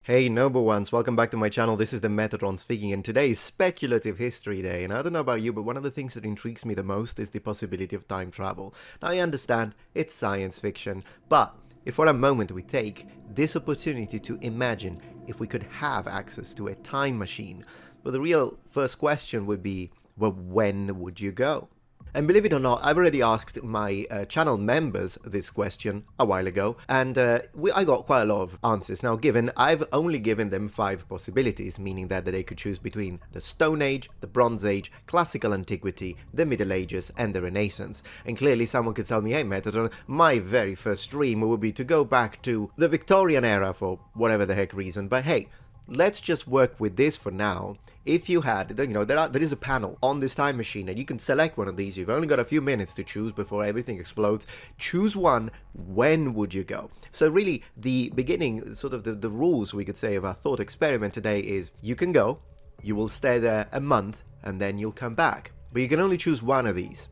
Hey noble ones, welcome back to my channel. This is the Metatron speaking, and today is Speculative History Day. And I don't know about you, but one of the things that intrigues me the most is the possibility of time travel. Now I understand it's science fiction, but if for a moment we take this opportunity to imagine if we could have access to a time machine, well, the real first question would be, well, when would you go? And believe it or not, I've already asked my channel members this question a while ago, and I got quite a lot of answers. Now, I've only given them 5 possibilities, meaning that they could choose between the Stone Age, the Bronze Age, Classical Antiquity, the Middle Ages, and the Renaissance. And clearly someone could tell me, hey Metatron, my very first dream would be to go back to the Victorian era for whatever the heck reason, but hey, let's just work with this for now. If you had, there is a panel on this time machine and you can select one of these. You've only got a few minutes to choose before everything explodes. Choose one. When would you go? So really, the beginning, sort of the rules, we could say, of our thought experiment today is you can go, you will stay there a month, and then you'll come back. But you can only choose one of these.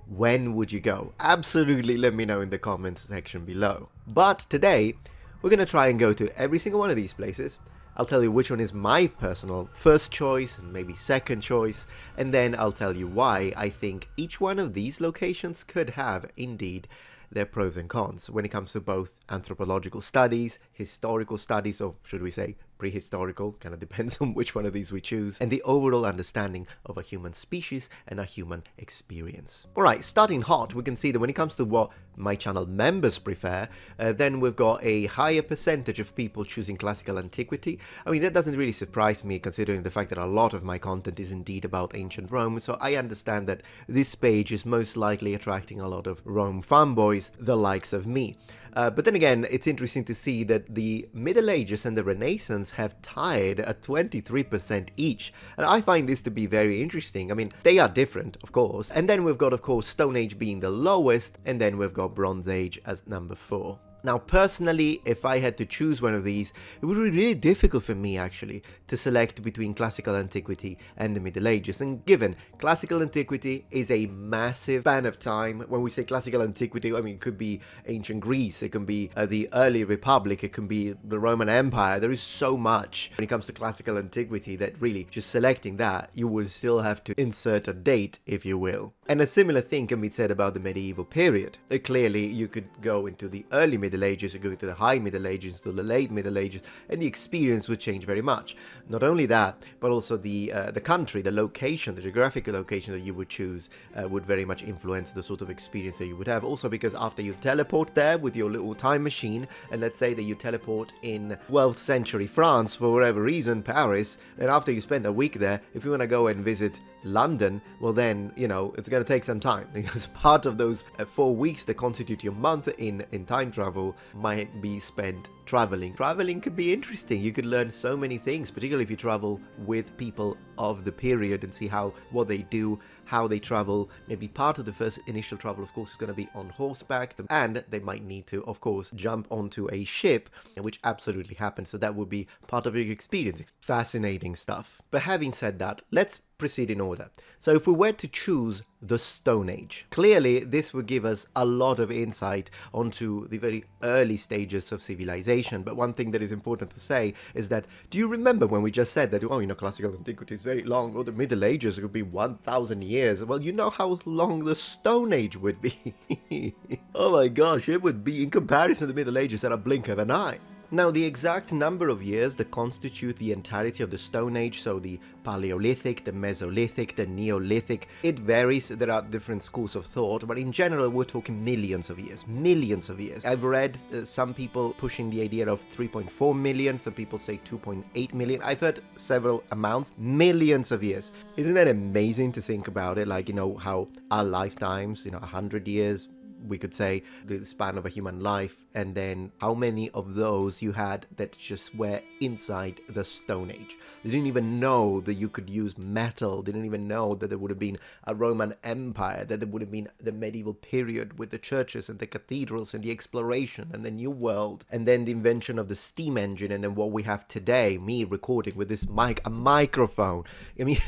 When would you go? Absolutely let me know in the comments section below. But today, we're going to try and go to every single one of these places. I'll tell you which one is my personal first choice and maybe second choice, and then I'll tell you why I think each one of these locations could have, indeed, their pros and cons when it comes to both anthropological studies, historical studies, or should we say prehistorical, kind of depends on which one of these we choose, and the overall understanding of a human species and a human experience. Alright, starting hot, we can see that when it comes to what my channel members prefer, then we've got a higher percentage of people choosing classical antiquity. I mean, that doesn't really surprise me considering the fact that a lot of my content is indeed about ancient Rome, so I understand that this page is most likely attracting a lot of Rome fanboys, the likes of me. But then again, it's interesting to see that the Middle Ages and the Renaissance have tied at 23% each. And I find this to be very interesting. I mean, they are different, of course. And then we've got, of course, Stone Age being the lowest, and then we've got Bronze Age as number 4. Now, personally, if I had to choose one of these, it would be really difficult for me, actually, to select between classical antiquity and the Middle Ages. And given classical antiquity is a massive span of time, when we say classical antiquity, I mean, it could be ancient Greece, it can be the early Republic, it can be the Roman Empire. There is so much when it comes to classical antiquity that really, just selecting that, you will still have to insert a date, if you will. And a similar thing can be said about the medieval period. Clearly, you could go into the early Middle Ages, you go into the high Middle Ages, to the late Middle Ages, and the experience would change very much. Not only that, but also the country, the location, the geographical location that you would choose would very much influence the sort of experience that you would have. Also because after you teleport there with your little time machine, and let's say that you teleport in 12th century France for whatever reason, Paris, and after you spend a week there, if you want to go and visit London, well then, you know, it's going to take some time, because part of those 4 weeks that constitute your month in time travel might be spent traveling. Traveling could be interesting. You could learn so many things, particularly if you travel with people of the period and see what they do, how they travel. Maybe part of the first initial travel, of course, is going to be on horseback, and they might need to, of course, jump onto a ship, which absolutely happens. So that would be part of your experience. It's fascinating stuff. But having said that, let's proceed in order. So if we were to choose the Stone Age, clearly this would give us a lot of insight onto the very early stages of civilization. But one thing that is important to say is that, do you remember when we just said that, oh, you know, classical antiquity is very long, or the Middle Ages would be 1,000 years? Well, you know how long the Stone Age would be. Oh my gosh, it would be, in comparison to the Middle Ages, at a blink of an eye. Now, the exact number of years that constitute the entirety of the Stone Age, so the Paleolithic, the Mesolithic, the Neolithic, it varies. There are different schools of thought, but in general, we're talking millions of years. Millions of years. I've read some people pushing the idea of 3.4 million, some people say 2.8 million. I've heard several amounts. Millions of years. Isn't that amazing to think about it? Like, you know, how our lifetimes, 100 years, we could say, the span of a human life, and then how many of those you had that just were inside the Stone Age. They didn't even know that you could use metal. They didn't even know that there would have been a Roman Empire, that there would have been the medieval period with the churches and the cathedrals and the exploration and the New World, and then the invention of the steam engine, and then what we have today, me recording with this mic, a microphone. I mean,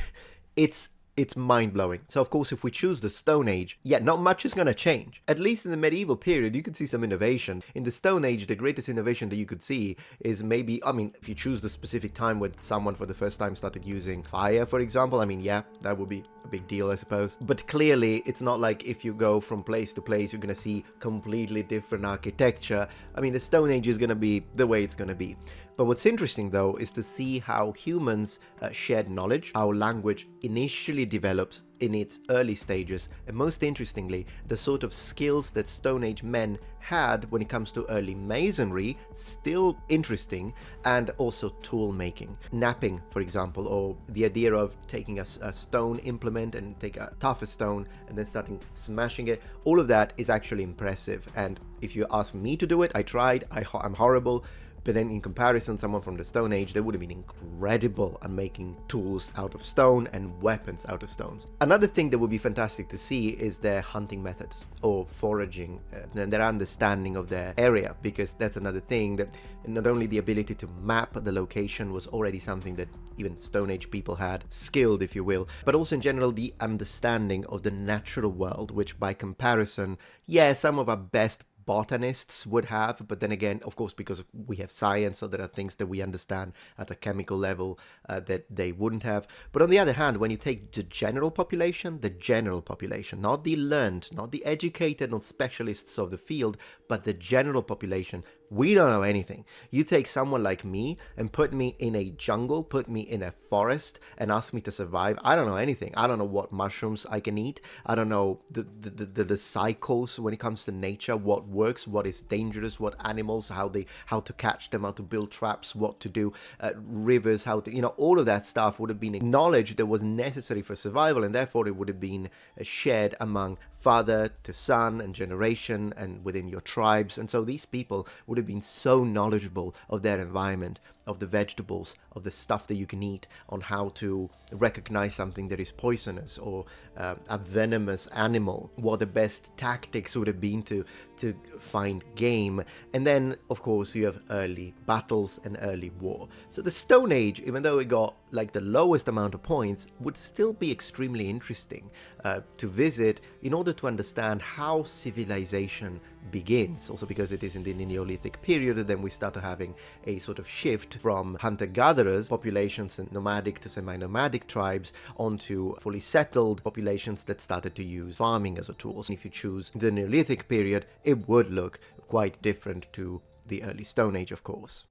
it's It's mind-blowing. So of course, if we choose the Stone Age, yeah, not much is going to change. At least in the medieval period, you could see some innovation. In the Stone Age, the greatest innovation that you could see is maybe, I mean, if you choose the specific time when someone for the first time started using fire, for example, I mean, yeah, that would be a big deal, I suppose. But clearly, it's not like if you go from place to place, you're going to see completely different architecture. I mean, the Stone Age is going to be the way it's going to be. But what's interesting, though, is to see how humans shared knowledge, how language initially develops in its early stages, and most interestingly, the sort of skills that Stone Age men had when it comes to early masonry, still interesting, and also tool making. Knapping, for example, or the idea of taking a stone implement and take a tougher stone and then starting smashing it, all of that is actually impressive. And if you ask me to do it, I tried, I'm horrible. But then in comparison, someone from the Stone Age, they would have been incredible at making tools out of stone and weapons out of stones. Another thing that would be fantastic to see is their hunting methods or foraging and their understanding of their area, because that's another thing that not only the ability to map the location was already something that even Stone Age people had, skilled if you will, but also in general the understanding of the natural world, which by comparison, yeah, some of our best botanists would have, but then again, of course, because we have science, so there are things that we understand at a chemical level that they wouldn't have. But on the other hand, when you take the general population, not the learned, not the educated, not specialists of the field, but the general population, we don't know anything. You take someone like me and put me in a jungle, put me in a forest and ask me to survive. I don't know anything. I don't know what mushrooms I can eat. I don't know the cycles when it comes to nature, what works, what is dangerous, what animals, how to catch them, how to build traps, what to do, rivers, how to, all of that stuff would have been knowledge that was necessary for survival, and therefore it would have been shared among father to son and generation and within your tribes. And so these people would have been so knowledgeable of their environment, of the vegetables, of the stuff that you can eat, on how to recognize something that is poisonous or a venomous animal, what the best tactics would have been to find game. And then of course you have early battles and early war. So the Stone Age, even though it got like the lowest amount of points, would still be extremely interesting to visit in order to understand how civilization begins. Also because it is in the Neolithic period that then we start having a sort of shift from hunter-gatherers populations and nomadic to semi-nomadic tribes onto fully settled populations that started to use farming as a tool. So if you choose the Neolithic period, it would look quite different to the early Stone Age, of course.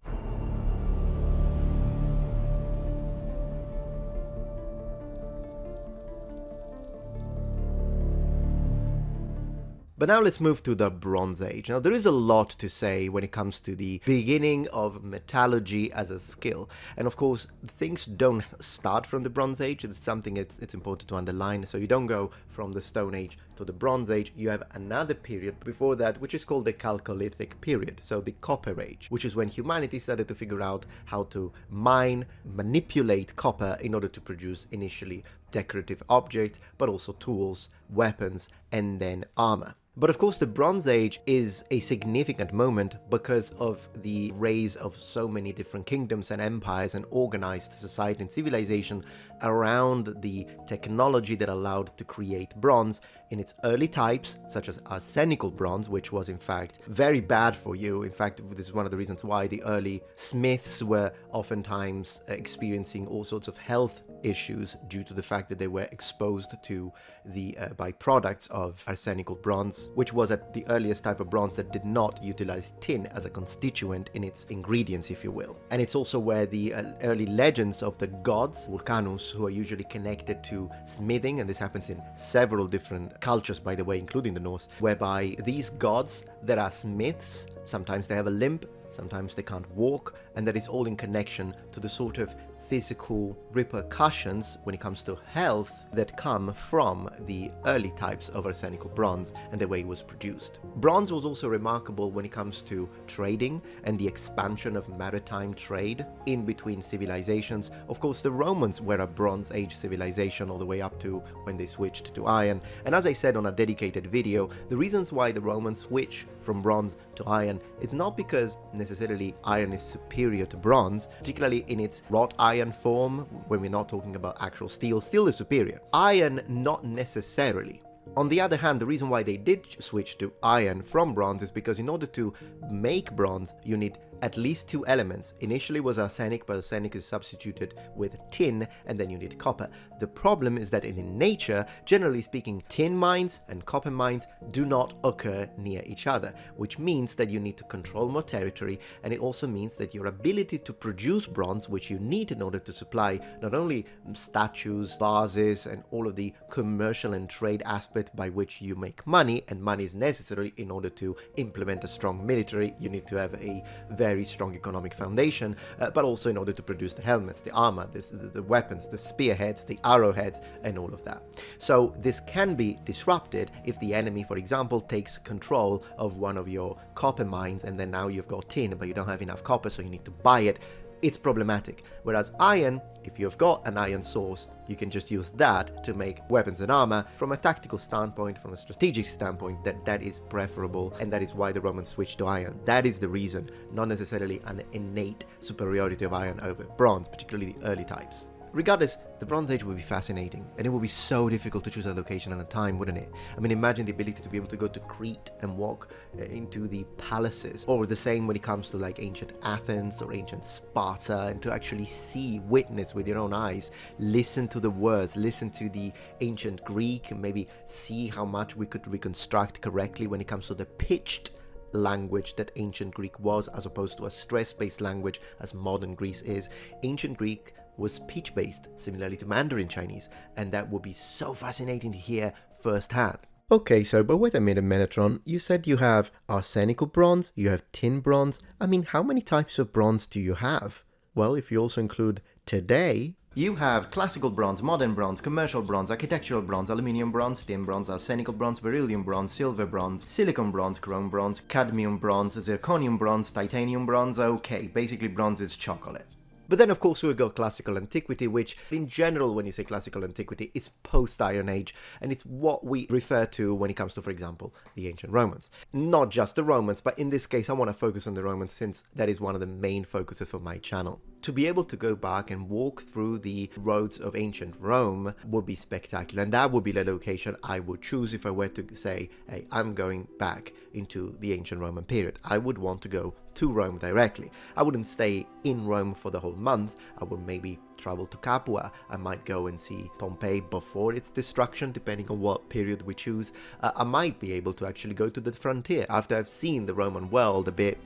But now let's move to the Bronze Age. Now there is a lot to say when it comes to the beginning of metallurgy as a skill. And of course, things don't start from the Bronze Age. It's something it's important to underline. So you don't go from the Stone Age to the Bronze Age. You have another period before that, which is called the Chalcolithic period. So the Copper Age, which is when humanity started to figure out how to mine, manipulate copper in order to produce initially decorative objects, but also tools, weapons, and then armor. But of course, the Bronze Age is a significant moment because of the rise of so many different kingdoms and empires and organized society and civilization around the technology that allowed to create bronze in its early types, such as arsenical bronze, which was in fact very bad for you. In fact, this is one of the reasons why the early smiths were oftentimes experiencing all sorts of health issues due to the fact that they were exposed to the byproducts of arsenical bronze, which was at the earliest type of bronze that did not utilize tin as a constituent in its ingredients, if you will. And it's also where the early legends of the gods, Vulcanus, who are usually connected to smithing, and this happens in several different cultures, by the way, including the Norse, whereby these gods that are smiths, sometimes they have a limp, sometimes they can't walk, and that is all in connection to the sort of physical repercussions when it comes to health that come from the early types of arsenical bronze and the way it was produced. Bronze was also remarkable when it comes to trading and the expansion of maritime trade in between civilizations. Of course, the Romans were a Bronze Age civilization all the way up to when they switched to iron. And as I said on a dedicated video, the reasons why the Romans switch from bronze to iron, it's not because necessarily iron is superior to bronze, particularly in its wrought iron iron form, when we're not talking about actual steel, steel is superior. Iron, not necessarily. On the other hand, the reason why they did switch to iron from bronze is because in order to make bronze, you need at least two elements. Initially was arsenic, but arsenic is substituted with tin, and then you need copper. The problem is that in nature, generally speaking, tin mines and copper mines do not occur near each other, which means that you need to control more territory, and it also means that your ability to produce bronze, which you need in order to supply not only statues, vases, and all of the commercial and trade aspect by which you make money, and money is necessary in order to implement a strong military. You need to have a very strong economic foundation, but also in order to produce the helmets, the armor, the weapons, the spearheads, the arrowheads, and all of that. So this can be disrupted if the enemy, for example, takes control of one of your copper mines, and then now you've got tin, but you don't have enough copper, so you need to buy it. It's problematic. Whereas iron, if you've got an iron source, you can just use that to make weapons and armor. From a tactical standpoint, from a strategic standpoint, that is preferable, and that is why the Romans switched to iron. That is the reason, not necessarily an innate superiority of iron over bronze, particularly the early types. Regardless, the Bronze Age would be fascinating, and it would be so difficult to choose a location and a time, wouldn't it? I mean, imagine the ability to be able to go to Crete and walk into the palaces, or the same when it comes to like ancient Athens or ancient Sparta, and to actually see, witness with your own eyes, listen to the words, listen to the ancient Greek, and maybe see how much we could reconstruct correctly when it comes to the pitched language that ancient Greek was, as opposed to a stress-based language as modern Greece is. Ancient Greek was pitch-based, similarly to Mandarin Chinese, and that would be so fascinating to hear firsthand. Okay, so but wait a minute, Metatron. You said you have arsenical bronze, you have tin bronze. I mean, how many types of bronze do you have? Well, if you also include today, you have classical bronze, modern bronze, commercial bronze, architectural bronze, aluminium bronze, tin bronze, arsenical bronze, beryllium bronze, silver bronze, silicon bronze, chrome bronze, cadmium bronze, zirconium bronze, titanium bronze. Okay, basically bronze is chocolate. But then, of course, we've got classical antiquity, which in general, when you say classical antiquity, is post-Iron Age, and it's what we refer to when it comes to, for example, the ancient Romans. Not just the Romans, but in this case, I want to focus on the Romans since that is one of the main focuses for my channel. To be able to go back and walk through the roads of ancient Rome would be spectacular, and that would be the location I would choose if I were to say, hey, I'm going back into the ancient Roman period. I would want to go to Rome directly. I wouldn't stay in Rome for the whole month. I would maybe travel to Capua. I might go and see Pompeii before its destruction, depending on what period we choose. I might be able to actually go to the frontier after I've seen the Roman world a bit.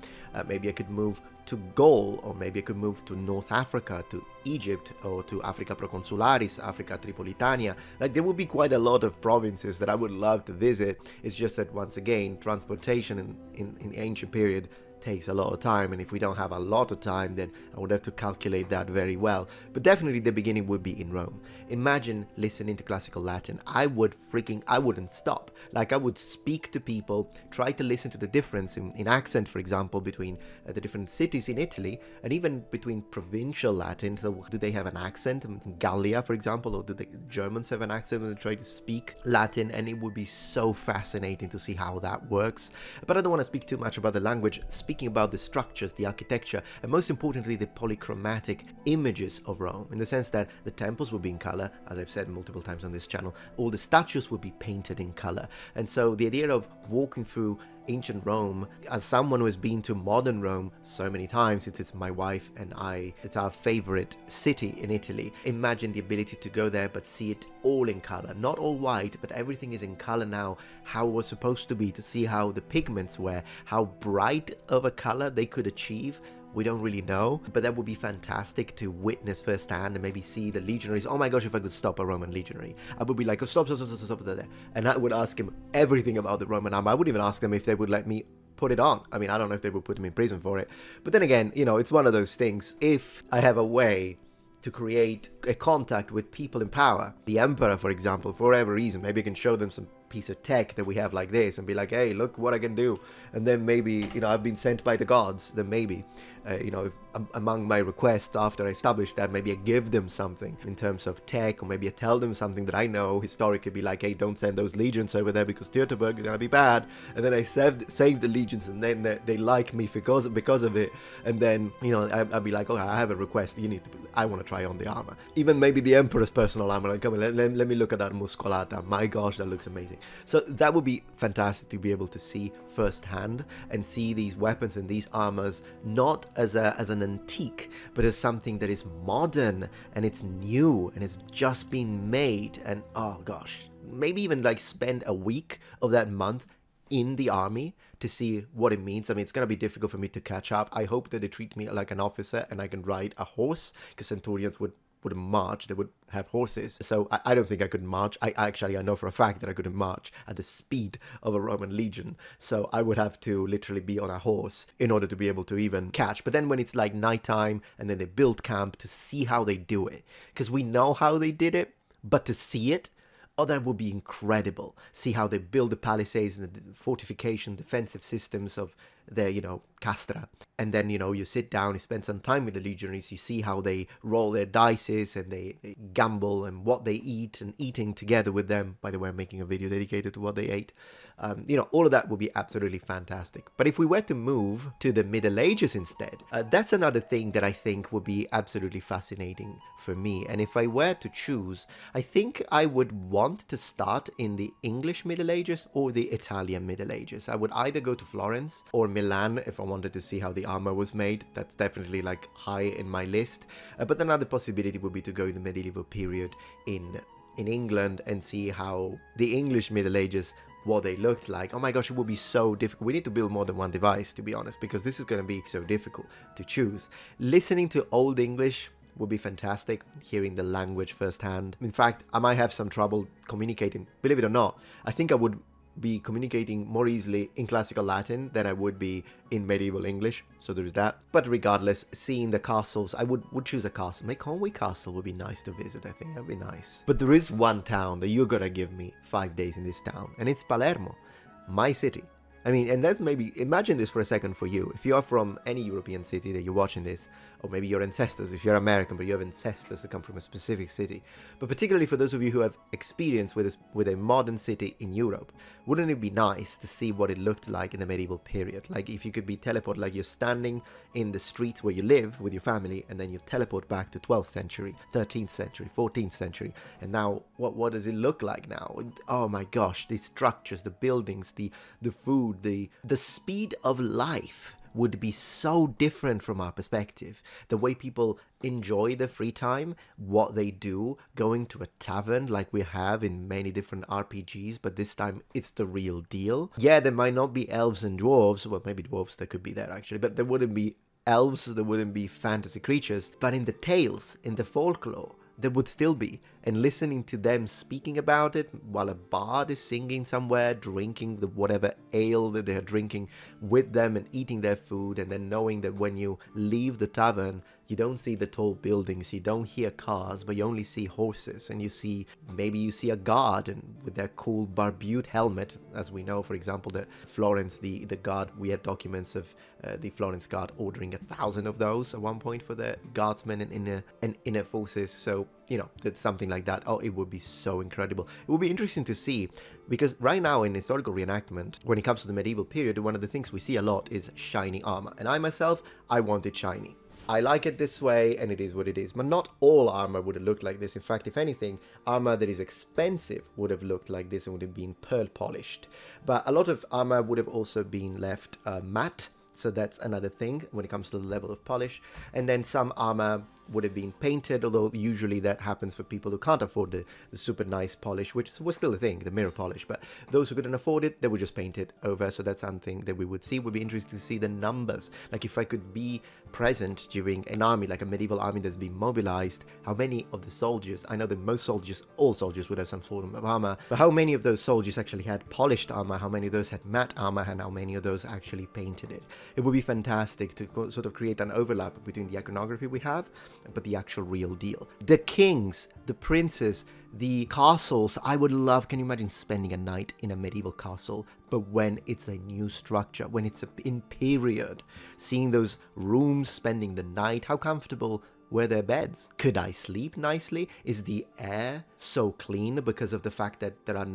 Maybe I could move to Gaul, or maybe I could move to North Africa, to Egypt, or to Africa Proconsularis, Africa Tripolitania. Like, there would be quite a lot of provinces that I would love to visit. It's just that, once again, transportation in the ancient period takes a lot of time, and if we don't have a lot of time, then I would have to calculate that very well. But definitely the beginning would be in Rome. Imagine listening to classical Latin. I wouldn't stop. Like, I would speak to people, try to listen to the difference in accent, for example, between the different cities in Italy, and even between provincial Latin. So do they have an accent in Gallia, for example, or do the Germans have an accent when they try to speak Latin? And it would be so fascinating to see how that works. But I don't want to speak too much about the language. Speaking about the structures, the architecture, and most importantly, the polychromatic images of Rome, in the sense that the temples will be in color, as I've said multiple times on this channel. All the statues will be painted in color. And so the idea of walking through ancient Rome, as someone who has been to modern Rome so many times, it's my wife and I, it's our favorite city in Italy. Imagine the ability to go there but see it all in color, not all white, but everything is in color now, how it was supposed to be, to see how the pigments were, how bright of a color they could achieve. We don't really know, but that would be fantastic to witness firsthand and maybe see the legionaries. Oh my gosh, if I could stop a Roman legionary, I would be like, oh, stop there. And I would ask him everything about the Roman army. I would even ask them if they would let me put it on. I mean, I don't know if they would put me in prison for it. But then again, you know, it's one of those things. If I have a way to create a contact with people in power, the emperor, for example, for whatever reason, maybe I can show them some piece of tech that we have like this and be like, hey, look what I can do. And then maybe, you know, I've been sent by the gods, then maybe. among my requests after I establish that, maybe I give them something in terms of tech, or maybe I tell them something that I know historically, be like, hey, don't send those legions over there because Teutoburg is gonna be bad. And then I save the legions, and then they like me because of it. And then I'll be like, okay, I have a request. I want to try on the armor, even maybe the Emperor's personal armor. Like, come on, let me look at that muscolata. My gosh, that looks amazing. So that would be fantastic to be able to see firsthand and see these weapons and these armors not as an antique, but as something that is modern and it's new and it's just been made. And oh gosh, maybe even like spend a week of that month in the army to see what it means. I mean, it's going to be difficult for me to catch up. I hope that they treat me like an officer and I can ride a horse, because centurions wouldn't march, they would have horses. So I don't think I could march. I know for a fact that I couldn't march at the speed of a Roman legion. So I would have to literally be on a horse in order to be able to even catch. But then when it's like nighttime and then they build camp, to see how they do it, because we know how they did it, but to see it, oh, that would be incredible. See how they build the palisades and the fortification, defensive systems of their, castra. And then, you sit down, you spend some time with the legionaries, you see how they roll their dices and they gamble and what they eat, and eating together with them. By the way, I'm making a video dedicated to what they ate. All of that would be absolutely fantastic. But if we were to move to the Middle Ages instead, that's another thing that I think would be absolutely fascinating for me. And if I were to choose, I think I would want to start in the English Middle Ages or the Italian Middle Ages. I would either go to Florence or Milan if I wanted to see how the armor was made. That's definitely like high in my list. But another possibility would be to go in the medieval period in England and see how the English Middle Ages, what they looked like. Oh my gosh, it would be so difficult. We need to build more than one device, to be honest, because this is going to be so difficult to choose. Listening to Old English would be fantastic, hearing the language firsthand. In fact, I might have some trouble communicating. Believe it or not, I think I would be communicating more easily in classical Latin than I would be in medieval English, so there's that. But regardless, seeing the castles, I would choose a castle. Conway Castle would be nice to visit, I think that'd be nice. But there is one town that you're gonna give me 5 days in this town, and it's Palermo, my city. I mean, and that's maybe, imagine this for a second for you. If you are from any European city that you're watching this, or maybe your ancestors, if you're American, but you have ancestors that come from a specific city. But particularly for those of you who have experience with a modern city in Europe, wouldn't it be nice to see what it looked like in the medieval period? Like if you could be teleported, like you're standing in the streets where you live with your family, and then you teleport back to 12th century, 13th century, 14th century, and now what does it look like now? Oh my gosh, the structures, the buildings, the food, the speed of life would be so different from our perspective. The way people enjoy their free time, what they do, going to a tavern like we have in many different RPGs, but this time it's the real deal. Yeah, there might not be elves and dwarves, well, maybe dwarves, there could be there actually, but there wouldn't be elves, there wouldn't be fantasy creatures, but in the tales, in the folklore, there would still be. And listening to them speaking about it while a bard is singing somewhere, drinking the whatever ale that they're drinking with them and eating their food, and then knowing that when you leave the tavern, you don't see the tall buildings, you don't hear cars, but you only see horses, and maybe you see a guard and with their cool barbute helmet, as we know, for example, that Florence, the guard, we had documents of the Florence guard ordering 1,000 of those at one point for the guardsmen and inner forces. So that's something like that. Oh, it would be so incredible. It would be interesting to see, because right now in historical reenactment, when it comes to the medieval period, one of the things we see a lot is shiny armor, and I want it shiny. I like it this way, and it is what it is. But not all armor would have looked like this. In fact, if anything, armor that is expensive would have looked like this and would have been pearl polished. But a lot of armor would have also been left matte. So that's another thing when it comes to the level of polish. And then some armor would have been painted, although usually that happens for people who can't afford the super nice polish, which was still a thing, the mirror polish. But those who couldn't afford it, they would just paint it over. So that's something that we would see. It would be interesting to see the numbers. Like if I could be present during an army, like a medieval army that's been mobilized, how many of the soldiers, I know that all soldiers would have some sort of armor, but how many of those soldiers actually had polished armor, how many of those had matte armor, and how many of those actually painted it. it would be fantastic to sort of create an overlap between the iconography we have, but the actual real deal. The kings, the princes, the castles. I would love, can you imagine spending a night in a medieval castle, but when it's a new structure, when it's in period, seeing those rooms, spending the night, how comfortable were their beds? Could I sleep nicely? Is the air so clean because of the fact that there's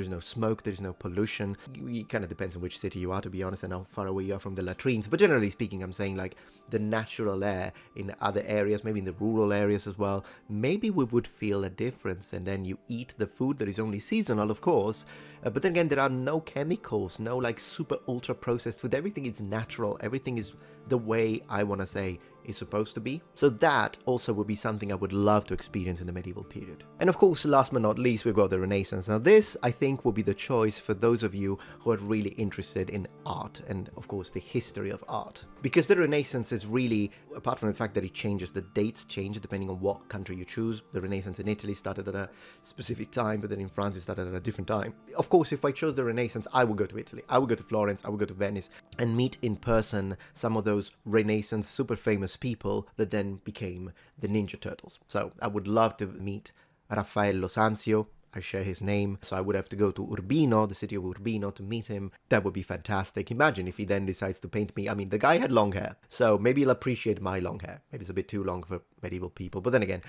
no smoke, there's no pollution? It kind of depends on which city you are, to be honest, and how far away you are from the latrines. But generally speaking, I'm saying like the natural air in other areas, maybe in the rural areas as well, maybe we would feel a difference. And then you eat the food that is only seasonal, of course, but then again, there are no chemicals, no like super ultra processed food. Everything is natural. Everything is the way I want to say is supposed to be. So that also would be something I would love to experience in the medieval period. And of course, last but not least, we've got the Renaissance. Now this, I think, will be the choice for those of you who are really interested in art and, of course, the history of art. Because the Renaissance is really, apart from the fact that it changes, the dates change depending on what country you choose. The Renaissance in Italy started at a specific time, but then in France it started at a different time. Of course, if I chose the Renaissance, I would go to Italy. I would go to Florence, I would go to Venice, and meet in person some of those Renaissance super famous people that then became the Ninja Turtles. So I would love to meet Raffaello Sanzio. I share his name, so I would have to go to Urbino, the city of Urbino, to meet him. That would be fantastic. Imagine if he then decides to paint me. I mean, the guy had long hair, so maybe he'll appreciate my long hair. Maybe it's a bit too long for medieval people, but then again,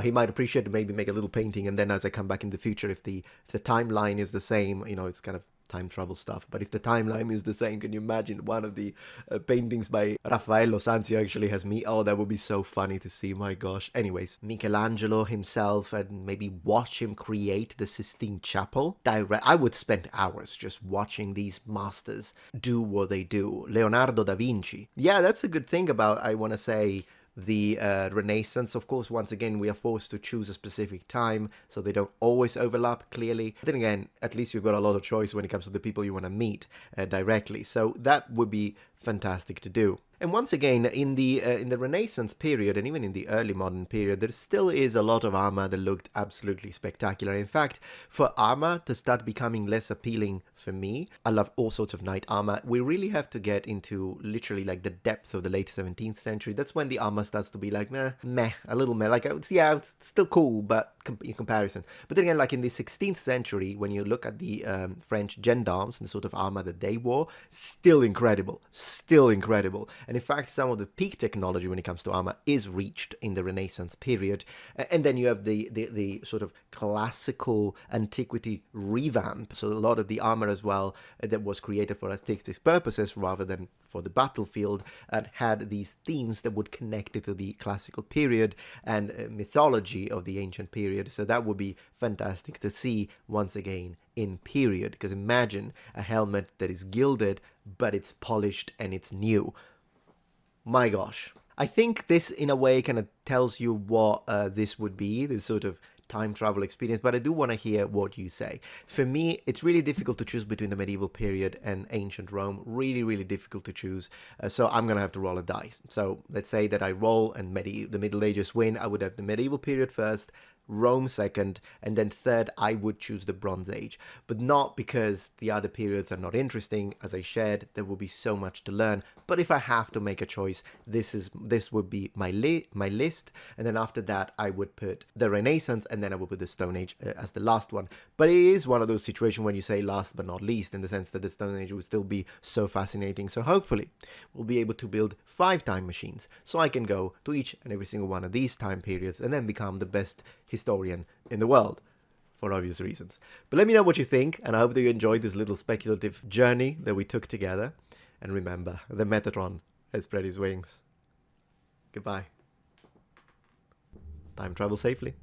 he might appreciate maybe make a little painting, and then as I come back in the future, if the timeline is the same, you know, it's kind of time travel stuff. But if the timeline is the same, can you imagine one of the paintings by Raffaello Sanzio actually has me? Oh, that would be so funny to see. My gosh. Anyways, Michelangelo himself, and maybe watch him create the Sistine Chapel. I would spend hours just watching these masters do what they do. Leonardo da Vinci. Yeah, that's a good thing about, I want to say, the Renaissance. Of course, once again, we are forced to choose a specific time, so they don't always overlap clearly. But then again, at least you've got a lot of choice when it comes to the people you want to meet directly. So that would be fantastic to do. And once again, in the Renaissance period, and even in the early modern period, there still is a lot of armor that looked absolutely spectacular. In fact, for armor to start becoming less appealing for me, I love all sorts of knight armor. We really have to get into literally like the depth of the late 17th century. That's when the armor starts to be like meh, a little meh. Like, yeah, it's still cool, but in comparison. But then again, like in the 16th century, when you look at the French gendarmes and the sort of armor that they wore, still incredible. Still incredible. And in fact, some of the peak technology when it comes to armor is reached in the Renaissance period. And then you have the sort of classical antiquity revamp. So a lot of the armor as well that was created for artistic purposes rather than for the battlefield, and had these themes that would connect it to the classical period and mythology of the ancient period. So that would be fantastic to see once again in period, because imagine a helmet that is gilded but it's polished and it's new. My gosh. I think this in a way kind of tells you what this would be, this sort of time travel experience, but I do want to hear what you say. For me, it's really difficult to choose between the medieval period and ancient Rome. Really, really difficult to choose. So I'm going to have to roll a dice. So let's say that I roll and the Middle Ages win. I would have the medieval period first, Rome second, and then third I would choose the Bronze Age, but not because the other periods are not interesting. As I shared, there will be so much to learn, but if I have to make a choice, this would be my list, and then after that I would put the Renaissance, and then I would put the Stone Age as the last one. But it is one of those situations when you say last but not least, in the sense that the Stone Age will still be so fascinating. So hopefully we'll be able to build 5 time machines, so I can go to each and every single one of these time periods and then become the best historian in the world, for obvious reasons. But let me know what you think, and I hope that you enjoyed this little speculative journey that we took together. And remember, the Metatron has spread his wings. Goodbye. Time travel safely.